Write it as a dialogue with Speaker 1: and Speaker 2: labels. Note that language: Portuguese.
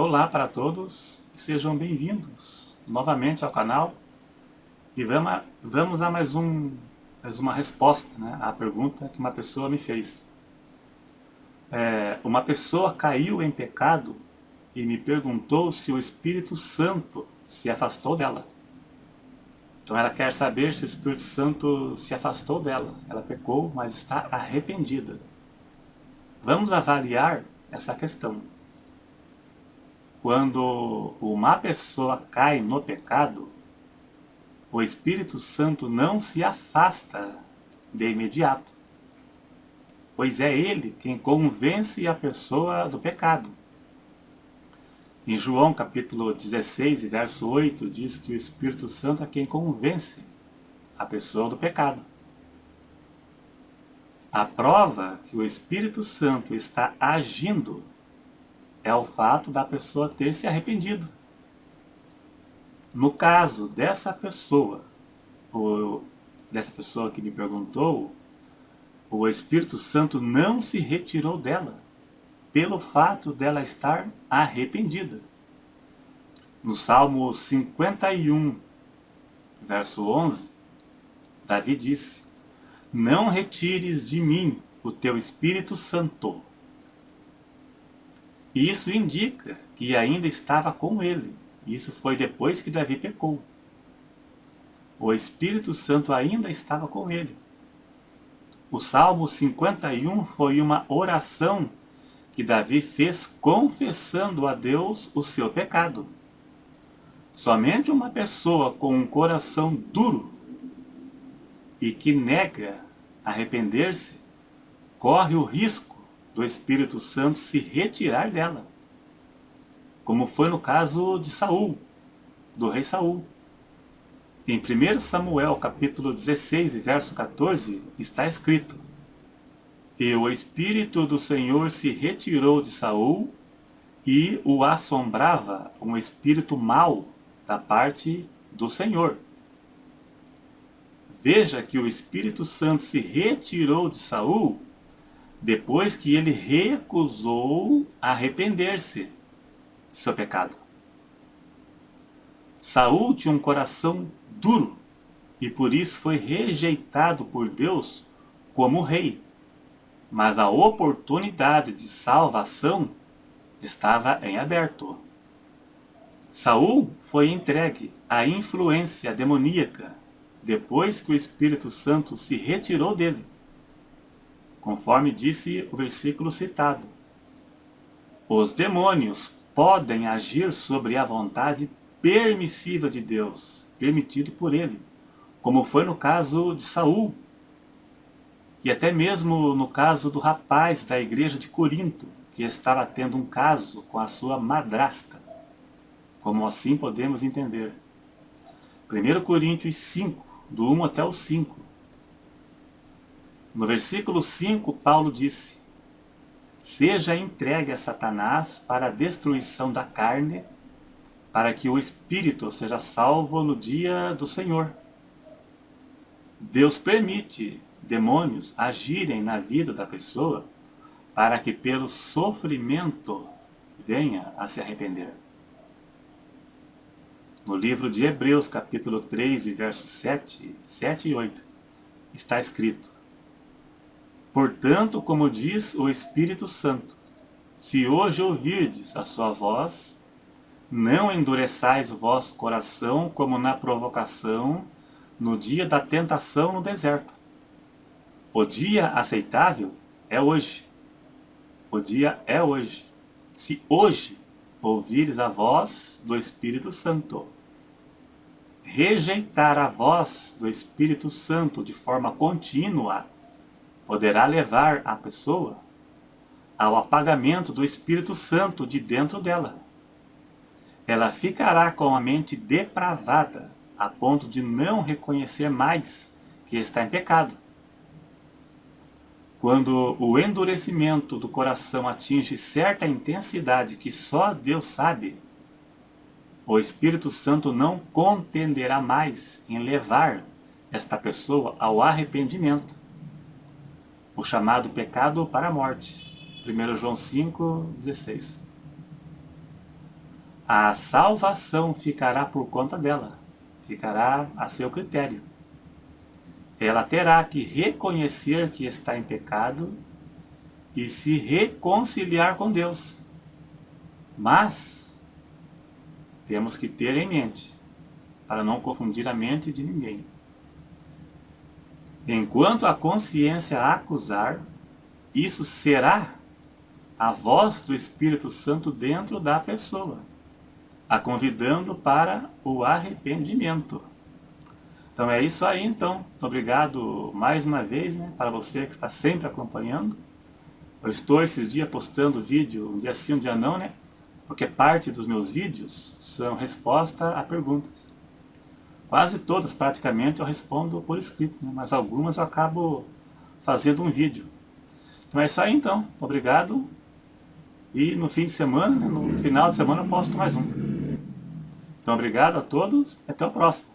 Speaker 1: Olá para todos, sejam bem-vindos novamente ao canal e vamos a mais uma resposta, né, à pergunta que uma pessoa me fez. Uma pessoa caiu em pecado e me perguntou se o Espírito Santo se afastou dela. Então ela quer saber se o Espírito Santo se afastou dela. Ela pecou, mas está arrependida. Vamos avaliar essa questão. Quando uma pessoa cai no pecado, o Espírito Santo não se afasta de imediato, pois é ele quem convence a pessoa do pecado. Em João capítulo 16, verso 8, diz que o Espírito Santo é quem convence a pessoa do pecado. A prova que o Espírito Santo está agindo é o fato da pessoa ter se arrependido. No caso dessa pessoa que me perguntou, o Espírito Santo não se retirou dela, pelo fato dela estar arrependida. No Salmo 51, verso 11, Davi disse: "Não retires de mim o teu Espírito Santo." E isso indica que ainda estava com ele. Isso foi depois que Davi pecou. O Espírito Santo ainda estava com ele. O Salmo 51 foi uma oração que Davi fez confessando a Deus o seu pecado. Somente uma pessoa com um coração duro e que nega arrepender-se corre o risco do Espírito Santo se retirar dela, como foi no caso de Saul, do rei Saul. Em 1 Samuel capítulo 16, verso 14, está escrito: "E o Espírito do Senhor se retirou de Saul, e o assombrava um espírito mau da parte do Senhor." Veja que o Espírito Santo se retirou de Saul depois que ele recusou arrepender-se de seu pecado. Saul tinha um coração duro e por isso foi rejeitado por Deus como rei. Mas a oportunidade de salvação estava em aberto. Saul foi entregue à influência demoníaca depois que o Espírito Santo se retirou dele, conforme disse o versículo citado. Os demônios podem agir sobre a vontade permissiva de Deus, permitido por ele, como foi no caso de Saul, e até mesmo no caso do rapaz da igreja de Corinto, que estava tendo um caso com a sua madrasta, como assim podemos entender. 1 Coríntios 5, do 1 até o 5. No versículo 5, Paulo disse: "Seja entregue a Satanás para a destruição da carne, para que o espírito seja salvo no dia do Senhor." Deus permite demônios agirem na vida da pessoa para que pelo sofrimento venha a se arrepender. No livro de Hebreus, capítulo 3, versos 7 e 8, está escrito: "Portanto, como diz o Espírito Santo, se hoje ouvirdes a sua voz, não endureçais o vosso coração como na provocação, no dia da tentação no deserto." O dia aceitável é hoje. O dia é hoje. Se hoje ouvires a voz do Espírito Santo. Rejeitar a voz do Espírito Santo de forma contínua poderá levar a pessoa ao apagamento do Espírito Santo de dentro dela. Ela ficará com a mente depravada, a ponto de não reconhecer mais que está em pecado. Quando o endurecimento do coração atinge certa intensidade que só Deus sabe, o Espírito Santo não contenderá mais em levar esta pessoa ao arrependimento, o chamado pecado para a morte. 1 João 5,16. a salvação ficará por conta dela, ficará a seu critério. Ela terá que reconhecer que está em pecado e se reconciliar com Deus. Mas temos que ter em mente, para não confundir a mente de ninguém. Enquanto a consciência a acusar, isso será a voz do Espírito Santo dentro da pessoa, a convidando para o arrependimento. Então é isso aí, então. Obrigado mais uma vez, né, para você que está sempre acompanhando. Eu estou esses dias postando vídeo, um dia sim, um dia não, né? Porque parte dos meus vídeos são resposta a perguntas. Quase todas, praticamente, eu respondo por escrito, né? Mas algumas eu acabo fazendo um vídeo. Então é isso aí, então. Obrigado. E no fim de semana, né, no final de semana, eu posto mais um. Então obrigado a todos e até o próximo.